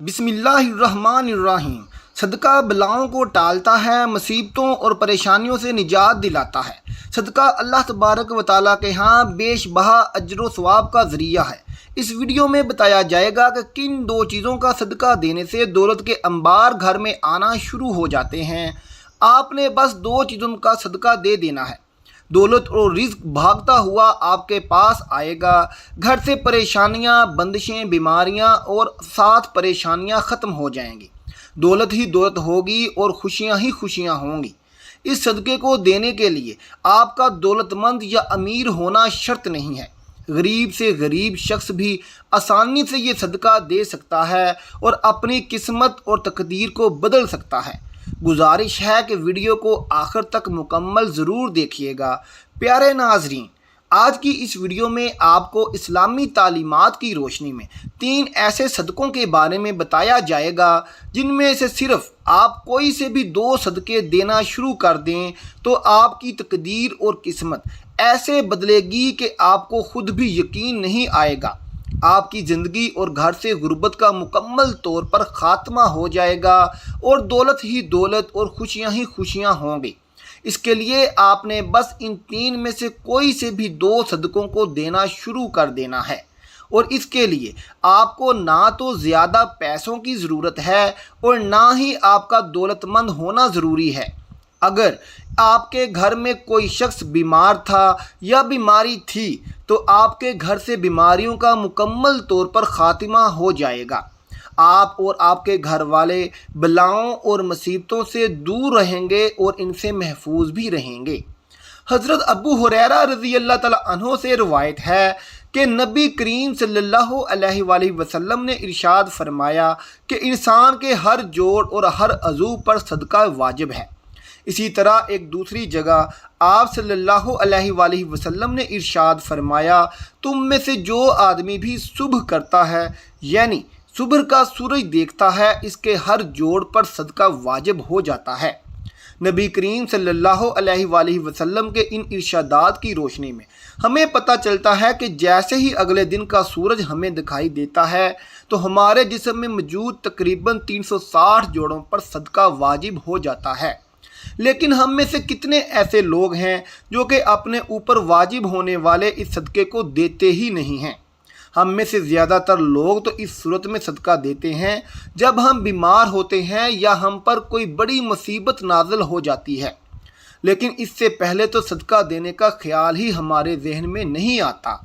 بسم اللہ الرحمن الرحیم۔ صدقہ بلاؤں کو ٹالتا ہے، مصیبتوں اور پریشانیوں سے نجات دلاتا ہے۔ صدقہ اللہ تبارک و تعالیٰ کے ہاں بیش بہا اجر و ثواب کا ذریعہ ہے۔ اس ویڈیو میں بتایا جائے گا کہ کن دو چیزوں کا صدقہ دینے سے دولت کے انبار گھر میں آنا شروع ہو جاتے ہیں۔ آپ نے بس دو چیزوں کا صدقہ دے دینا ہے، دولت اور رزق بھاگتا ہوا آپ کے پاس آئے گا۔ گھر سے پریشانیاں، بندشیں، بیماریاں اور ساتھ پریشانیاں ختم ہو جائیں گی۔ دولت ہی دولت ہوگی اور خوشیاں ہی خوشیاں ہوں گی۔ اس صدقے کو دینے کے لیے آپ کا دولت مند یا امیر ہونا شرط نہیں ہے۔ غریب سے غریب شخص بھی آسانی سے یہ صدقہ دے سکتا ہے اور اپنی قسمت اور تقدیر کو بدل سکتا ہے۔ گزارش ہے کہ ویڈیو کو آخر تک مکمل ضرور دیکھیے گا۔ پیارے ناظرین، آج کی اس ویڈیو میں آپ کو اسلامی تعلیمات کی روشنی میں 3 ایسے صدقوں کے بارے میں بتایا جائے گا جن میں سے صرف آپ کوئی سے بھی 2 صدقے دینا شروع کر دیں تو آپ کی تقدیر اور قسمت ایسے بدلے گی کہ آپ کو خود بھی یقین نہیں آئے گا۔ آپ کی زندگی اور گھر سے غربت کا مکمل طور پر خاتمہ ہو جائے گا اور دولت ہی دولت اور خوشیاں ہی خوشیاں ہوں گی۔ اس کے لیے آپ نے بس ان 3 میں سے کوئی سے بھی 2 صدقوں کو دینا شروع کر دینا ہے، اور اس کے لیے آپ کو نہ تو زیادہ پیسوں کی ضرورت ہے اور نہ ہی آپ کا دولت مند ہونا ضروری ہے۔ اگر آپ کے گھر میں کوئی شخص بیمار تھا یا بیماری تھی تو آپ کے گھر سے بیماریوں کا مکمل طور پر خاتمہ ہو جائے گا۔ آپ اور آپ کے گھر والے بلاؤں اور مصیبتوں سے دور رہیں گے اور ان سے محفوظ بھی رہیں گے۔ حضرت ابو ہریرہ رضی اللہ تعالیٰ عنہ سے روایت ہے کہ نبی کریم صلی اللہ علیہ وآلہ وسلم نے ارشاد فرمایا کہ انسان کے ہر جوڑ اور ہر عضو پر صدقہ واجب ہے۔ اسی طرح ایک دوسری جگہ آپ صلی اللہ علیہ وآلہ وسلم نے ارشاد فرمایا، تم میں سے جو آدمی بھی صبح کرتا ہے، یعنی صبح کا سورج دیکھتا ہے، اس کے ہر جوڑ پر صدقہ واجب ہو جاتا ہے۔ نبی کریم صلی اللہ علیہ وآلہ وسلم کے ان ارشادات کی روشنی میں ہمیں پتہ چلتا ہے کہ جیسے ہی اگلے دن کا سورج ہمیں دکھائی دیتا ہے تو ہمارے جسم میں موجود تقریباً 360 جوڑوں پر صدقہ واجب ہو جاتا ہے۔ لیکن ہم میں سے کتنے ایسے لوگ ہیں جو کہ اپنے اوپر واجب ہونے والے اس صدقے کو دیتے ہی نہیں ہیں؟ ہم میں سے زیادہ تر لوگ تو اس صورت میں صدقہ دیتے ہیں جب ہم بیمار ہوتے ہیں یا ہم پر کوئی بڑی مصیبت نازل ہو جاتی ہے، لیکن اس سے پہلے تو صدقہ دینے کا خیال ہی ہمارے ذہن میں نہیں آتا۔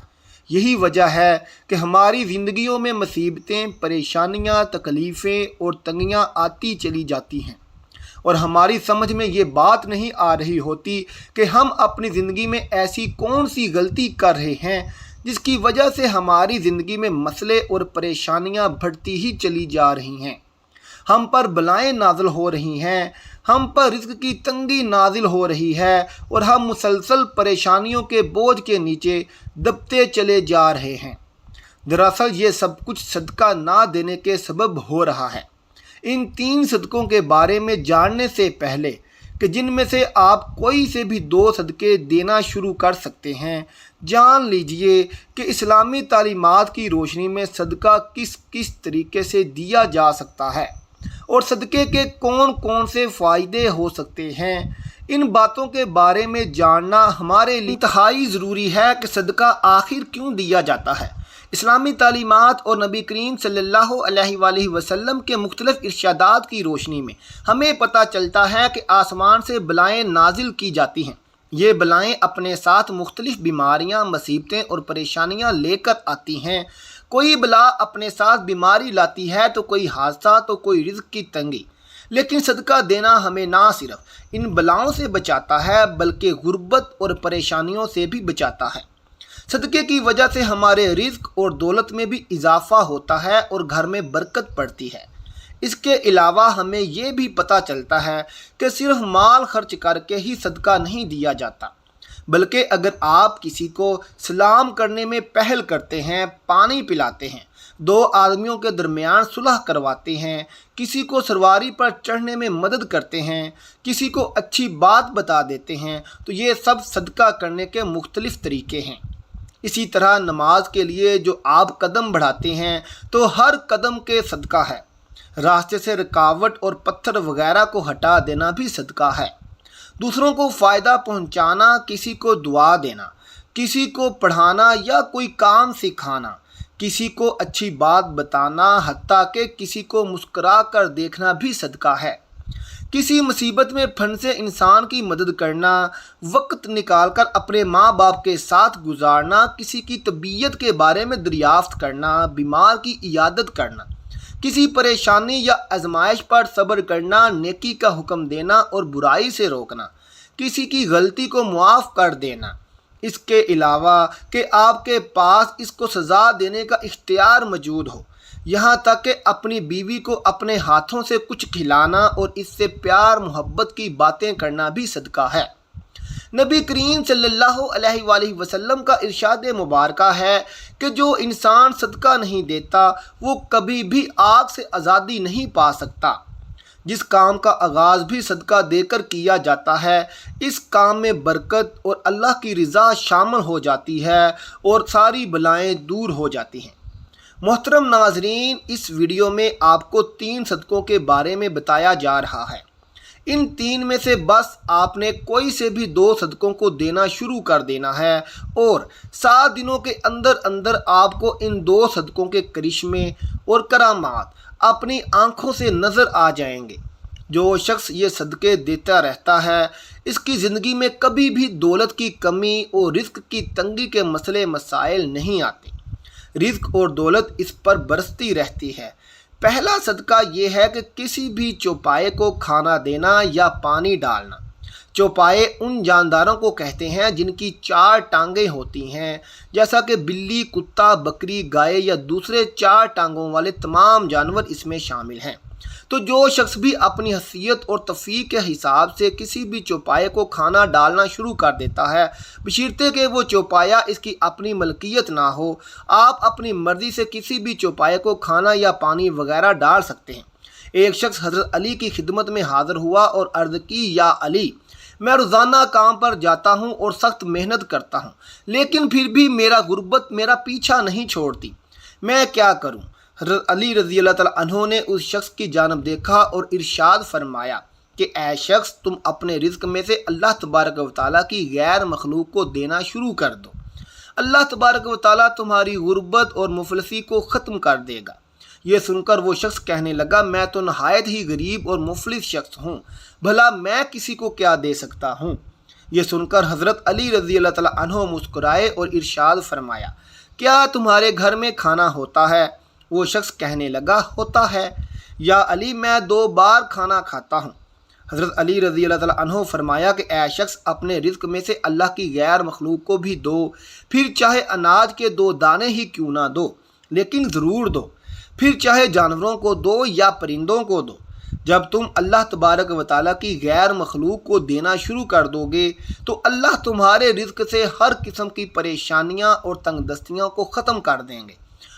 یہی وجہ ہے کہ ہماری زندگیوں میں مصیبتیں، پریشانیاں، تکلیفیں اور تنگیاں آتی چلی جاتی ہیں، اور ہماری سمجھ میں یہ بات نہیں آ رہی ہوتی کہ ہم اپنی زندگی میں ایسی کون سی غلطی کر رہے ہیں جس کی وجہ سے ہماری زندگی میں مسئلے اور پریشانیاں بڑھتی ہی چلی جا رہی ہیں۔ ہم پر بلائیں نازل ہو رہی ہیں، ہم پر رزق کی تنگی نازل ہو رہی ہے اور ہم مسلسل پریشانیوں کے بوجھ کے نیچے دبتے چلے جا رہے ہیں۔ دراصل یہ سب کچھ صدقہ نہ دینے کے سبب ہو رہا ہے۔ ان 3 صدقوں کے بارے میں جاننے سے پہلے کہ جن میں سے آپ کوئی سے بھی 2 صدقے دینا شروع کر سکتے ہیں، جان لیجئے کہ اسلامی تعلیمات کی روشنی میں صدقہ کس کس طریقے سے دیا جا سکتا ہے اور صدقے کے کون کون سے فائدے ہو سکتے ہیں۔ ان باتوں کے بارے میں جاننا ہمارے لیے انتہائی ضروری ہے کہ صدقہ آخر کیوں دیا جاتا ہے۔ اسلامی تعلیمات اور نبی کریم صلی اللہ علیہ وآلہ وسلم کے مختلف ارشادات کی روشنی میں ہمیں پتہ چلتا ہے کہ آسمان سے بلائیں نازل کی جاتی ہیں۔ یہ بلائیں اپنے ساتھ مختلف بیماریاں، مصیبتیں اور پریشانیاں لے کر آتی ہیں۔ کوئی بلا اپنے ساتھ بیماری لاتی ہے تو کوئی حادثہ، تو کوئی رزق کی تنگی۔ لیکن صدقہ دینا ہمیں نہ صرف ان بلاؤں سے بچاتا ہے بلکہ غربت اور پریشانیوں سے بھی بچاتا ہے۔ صدقے کی وجہ سے ہمارے رزق اور دولت میں بھی اضافہ ہوتا ہے اور گھر میں برکت پڑتی ہے۔ اس کے علاوہ ہمیں یہ بھی پتہ چلتا ہے کہ صرف مال خرچ کر کے ہی صدقہ نہیں دیا جاتا، بلکہ اگر آپ کسی کو سلام کرنے میں پہل کرتے ہیں، پانی پلاتے ہیں، 2 آدمیوں کے درمیان صلح کرواتے ہیں، کسی کو سواری پر چڑھنے میں مدد کرتے ہیں، کسی کو اچھی بات بتا دیتے ہیں، تو یہ سب صدقہ کرنے کے مختلف طریقے ہیں۔ اسی طرح نماز کے لیے جو آپ قدم بڑھاتے ہیں تو ہر قدم کے صدقہ ہے۔ راستے سے رکاوٹ اور پتھر وغیرہ کو ہٹا دینا بھی صدقہ ہے۔ دوسروں کو فائدہ پہنچانا، کسی کو دعا دینا، کسی کو پڑھانا یا کوئی کام سکھانا، کسی کو اچھی بات بتانا، حتیٰ کہ کسی کو مسکرا کر دیکھنا بھی صدقہ ہے۔ کسی مصیبت میں پھنسے انسان کی مدد کرنا، وقت نکال کر اپنے ماں باپ کے ساتھ گزارنا، کسی کی طبیعت کے بارے میں دریافت کرنا، بیمار کی عیادت کرنا، کسی پریشانی یا آزمائش پر صبر کرنا، نیکی کا حکم دینا اور برائی سے روکنا، کسی کی غلطی کو معاف کر دینا، اس کے علاوہ کہ آپ کے پاس اس کو سزا دینے کا اختیار موجود ہو، یہاں تک کہ اپنی بیوی کو اپنے ہاتھوں سے کچھ کھلانا اور اس سے پیار محبت کی باتیں کرنا بھی صدقہ ہے۔ نبی کریم صلی اللہ علیہ وآلہ وسلم کا ارشاد مبارکہ ہے کہ جو انسان صدقہ نہیں دیتا وہ کبھی بھی آگ سے آزادی نہیں پا سکتا۔ جس کام کا آغاز بھی صدقہ دے کر کیا جاتا ہے، اس کام میں برکت اور اللہ کی رضا شامل ہو جاتی ہے اور ساری بلائیں دور ہو جاتی ہیں۔ محترم ناظرین، اس ویڈیو میں آپ کو 3 صدقوں کے بارے میں بتایا جا رہا ہے۔ ان 3 میں سے بس آپ نے کوئی سے بھی 2 صدقوں کو دینا شروع کر دینا ہے اور 7 دنوں کے اندر اندر آپ کو ان 2 صدقوں کے کرشمے اور کرامات اپنی آنکھوں سے نظر آ جائیں گے۔ جو شخص یہ صدقے دیتا رہتا ہے، اس کی زندگی میں کبھی بھی دولت کی کمی اور رزق کی تنگی کے مسئلے مسائل نہیں آتے۔ رزق اور دولت اس پر برستی رہتی ہے۔ پہلا صدقہ یہ ہے کہ کسی بھی چوپائے کو کھانا دینا یا پانی ڈالنا۔ چوپائے ان جانداروں کو کہتے ہیں جن کی 4 ٹانگیں ہوتی ہیں، جیسا کہ بلی، کتا، بکری، گائے یا دوسرے 4 ٹانگوں والے تمام جانور اس میں شامل ہیں۔ تو جو شخص بھی اپنی حیثیت اور توفیق کے حساب سے کسی بھی چوپائے کو کھانا ڈالنا شروع کر دیتا ہے، بشرطے کہ وہ چوپایا اس کی اپنی ملکیت نہ ہو، آپ اپنی مرضی سے کسی بھی چوپائے کو کھانا یا پانی وغیرہ ڈال سکتے ہیں۔ ایک شخص حضرت علی کی خدمت میں حاضر ہوا اور عرض کی، یا علی، میں روزانہ کام پر جاتا ہوں اور سخت محنت کرتا ہوں، لیکن پھر بھی غربت میرا پیچھا نہیں چھوڑتی، میں کیا کروں؟ حضرت علی رضی اللہ تعالیٰ عنہ نے اس شخص کی جانب دیکھا اور ارشاد فرمایا کہ اے شخص، تم اپنے رزق میں سے اللہ تبارک و تعالیٰ کی غیر مخلوق کو دینا شروع کر دو، اللہ تبارک و تعالیٰ تمہاری غربت اور مفلسی کو ختم کر دے گا۔ یہ سن کر وہ شخص کہنے لگا، میں تو نہایت ہی غریب اور مفلس شخص ہوں، بھلا میں کسی کو کیا دے سکتا ہوں؟ یہ سن کر حضرت علی رضی اللہ تعالیٰ عنہ مسکرائے اور ارشاد فرمایا، کیا تمہارے گھر میں کھانا ہوتا ہے؟ وہ شخص کہنے لگا، ہوتا ہے یا علی، میں 2 بار کھانا کھاتا ہوں۔ حضرت علی رضی اللہ تعالیٰ عنہ فرمایا کہ اے شخص، اپنے رزق میں سے اللہ کی غیر مخلوق کو بھی دو، پھر چاہے اناج کے 2 دانے ہی کیوں نہ دو، لیکن ضرور دو، پھر چاہے جانوروں کو دو یا پرندوں کو دو۔ جب تم اللہ تبارک و تعالیٰ کی غیر مخلوق کو دینا شروع کر دو گے تو اللہ تمہارے رزق سے ہر قسم کی پریشانیاں اور تنگ دستیوں کو ختم کر دیں گے،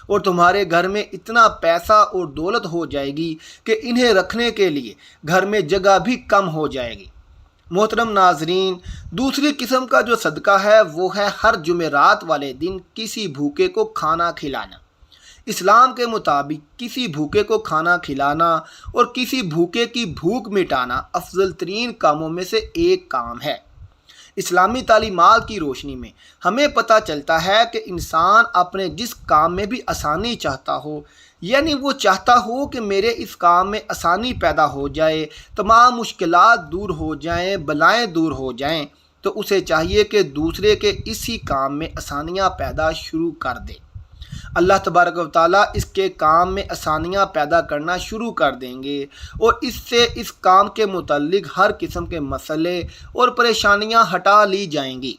اور تمہارے گھر میں اتنا پیسہ اور دولت ہو جائے گی کہ انہیں رکھنے کے لیے گھر میں جگہ بھی کم ہو جائے گی۔ محترم ناظرین، دوسری قسم کا جو صدقہ ہے وہ ہے ہر جمعرات والے دن کسی بھوکے کو کھانا کھلانا۔ اسلام کے مطابق کسی بھوکے کو کھانا کھلانا اور کسی بھوکے کی بھوک مٹانا افضل ترین کاموں میں سے ایک کام ہے۔ اسلامی تعلیمات کی روشنی میں ہمیں پتہ چلتا ہے کہ انسان اپنے جس کام میں بھی آسانی چاہتا ہو، یعنی وہ چاہتا ہو کہ میرے اس کام میں آسانی پیدا ہو جائے، تمام مشکلات دور ہو جائیں، بلائیں دور ہو جائیں، تو اسے چاہیے کہ دوسرے کے اسی کام میں آسانیاں پیدا شروع کر دے۔ اللہ تبارک و تعالیٰ اس کے کام میں آسانیاں پیدا کرنا شروع کر دیں گے اور اس سے اس کام کے متعلق ہر قسم کے مسئلے اور پریشانیاں ہٹا لی جائیں گی۔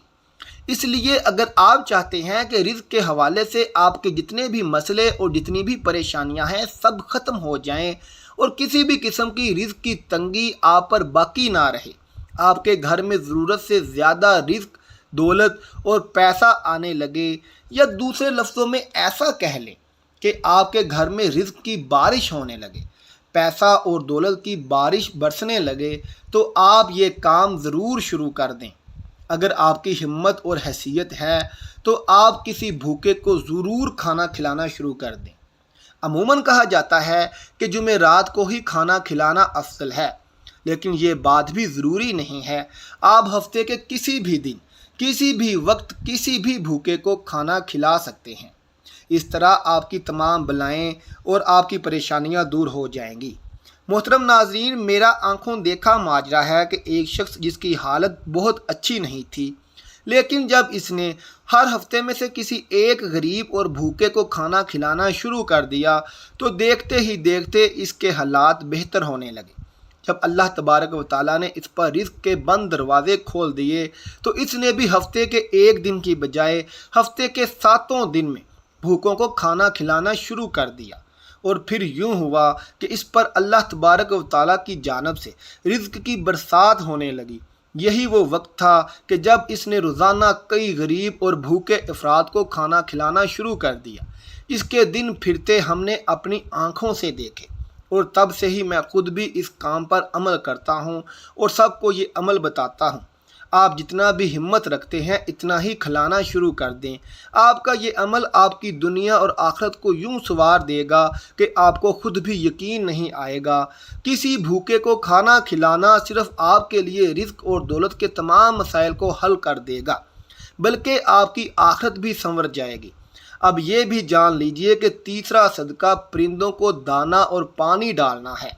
اس لیے اگر آپ چاہتے ہیں کہ رزق کے حوالے سے آپ کے جتنے بھی مسئلے اور جتنی بھی پریشانیاں ہیں سب ختم ہو جائیں اور کسی بھی قسم کی رزق کی تنگی آپ پر باقی نہ رہے، آپ کے گھر میں ضرورت سے زیادہ رزق، دولت اور پیسہ آنے لگے، یا دوسرے لفظوں میں ایسا کہہ لیں کہ آپ کے گھر میں رزق کی بارش ہونے لگے، پیسہ اور دولت کی بارش برسنے لگے، تو آپ یہ کام ضرور شروع کر دیں۔ اگر آپ کی ہمت اور حیثیت ہے تو آپ کسی بھوکے کو ضرور کھانا کھلانا شروع کر دیں۔ عموماً کہا جاتا ہے کہ جمعرات کو ہی کھانا کھلانا افضل ہے، لیکن یہ بات بھی ضروری نہیں ہے۔ آپ ہفتے کے کسی بھی دن، کسی بھی وقت، کسی بھی بھوکے کو کھانا کھلا سکتے ہیں۔ اس طرح آپ کی تمام بلائیں اور آپ کی پریشانیاں دور ہو جائیں گی۔ محترم ناظرین، میرا آنکھوں دیکھا ماجرا ہے کہ ایک شخص جس کی حالت بہت اچھی نہیں تھی، لیکن جب اس نے ہر ہفتے میں سے کسی ایک غریب اور بھوکے کو کھانا کھلانا شروع کر دیا تو دیکھتے ہی دیکھتے اس کے حالات بہتر ہونے لگے۔ جب اللہ تبارک و تعالیٰ نے اس پر رزق کے بند دروازے کھول دیے تو اس نے بھی ہفتے کے ایک دن کی بجائے ہفتے کے 7 دن میں بھوکوں کو کھانا کھلانا شروع کر دیا، اور پھر یوں ہوا کہ اس پر اللہ تبارک و تعالیٰ کی جانب سے رزق کی برسات ہونے لگی۔ یہی وہ وقت تھا کہ جب اس نے روزانہ کئی غریب اور بھوکے افراد کو کھانا کھلانا شروع کر دیا۔ اس کے دن پھرتے ہم نے اپنی آنکھوں سے دیکھے، اور تب سے ہی میں خود بھی اس کام پر عمل کرتا ہوں اور سب کو یہ عمل بتاتا ہوں۔ آپ جتنا بھی ہمت رکھتے ہیں اتنا ہی کھلانا شروع کر دیں۔ آپ کا یہ عمل آپ کی دنیا اور آخرت کو یوں سنوار دے گا کہ آپ کو خود بھی یقین نہیں آئے گا۔ کسی بھوکے کو کھانا کھلانا صرف آپ کے لیے رزق اور دولت کے تمام مسائل کو حل کر دے گا، بلکہ آپ کی آخرت بھی سنور جائے گی۔ اب یہ بھی جان لیجئے کہ تیسرا صدقہ پرندوں کو دانہ اور پانی ڈالنا ہے۔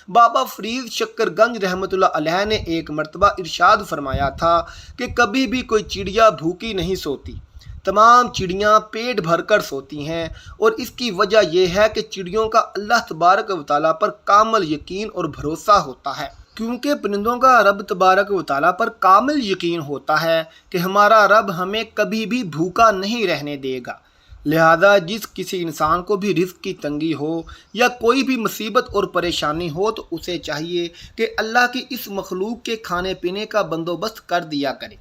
بابا فرید شکر گنج رحمۃ اللہ علیہ نے ایک مرتبہ ارشاد فرمایا تھا کہ کبھی بھی کوئی چڑیا بھوکی نہیں سوتی، تمام چڑیاں پیٹ بھر کر سوتی ہیں، اور اس کی وجہ یہ ہے کہ چڑیوں کا اللہ تبارک و تعالیٰ پر کامل یقین اور بھروسہ ہوتا ہے، کیونکہ پرندوں کا رب تبارک و تعالیٰ پر کامل یقین ہوتا ہے کہ ہمارا رب ہمیں کبھی بھی بھوکا نہیں رہنے دے گا۔ لہذا جس کسی انسان کو بھی رزق کی تنگی ہو یا کوئی بھی مصیبت اور پریشانی ہو تو اسے چاہیے کہ اللہ کی اس مخلوق کے کھانے پینے کا بندوبست کر دیا کرے۔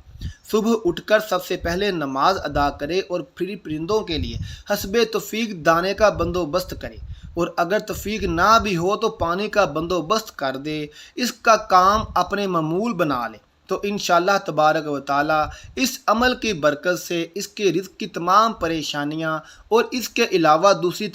صبح اٹھ کر سب سے پہلے نماز ادا کرے اور پھر پرندوں کے لیے حسب توفیق دانے کا بندوبست کرے، اور اگر توفیق نہ بھی ہو تو پانی کا بندوبست کر دے۔ اس کا کام اپنے معمول بنا لے تو انشاءاللہ تبارک و تعالیٰ اس عمل کی برکت سے اس کے رزق کی تمام پریشانیاں اور اس کے علاوہ دوسری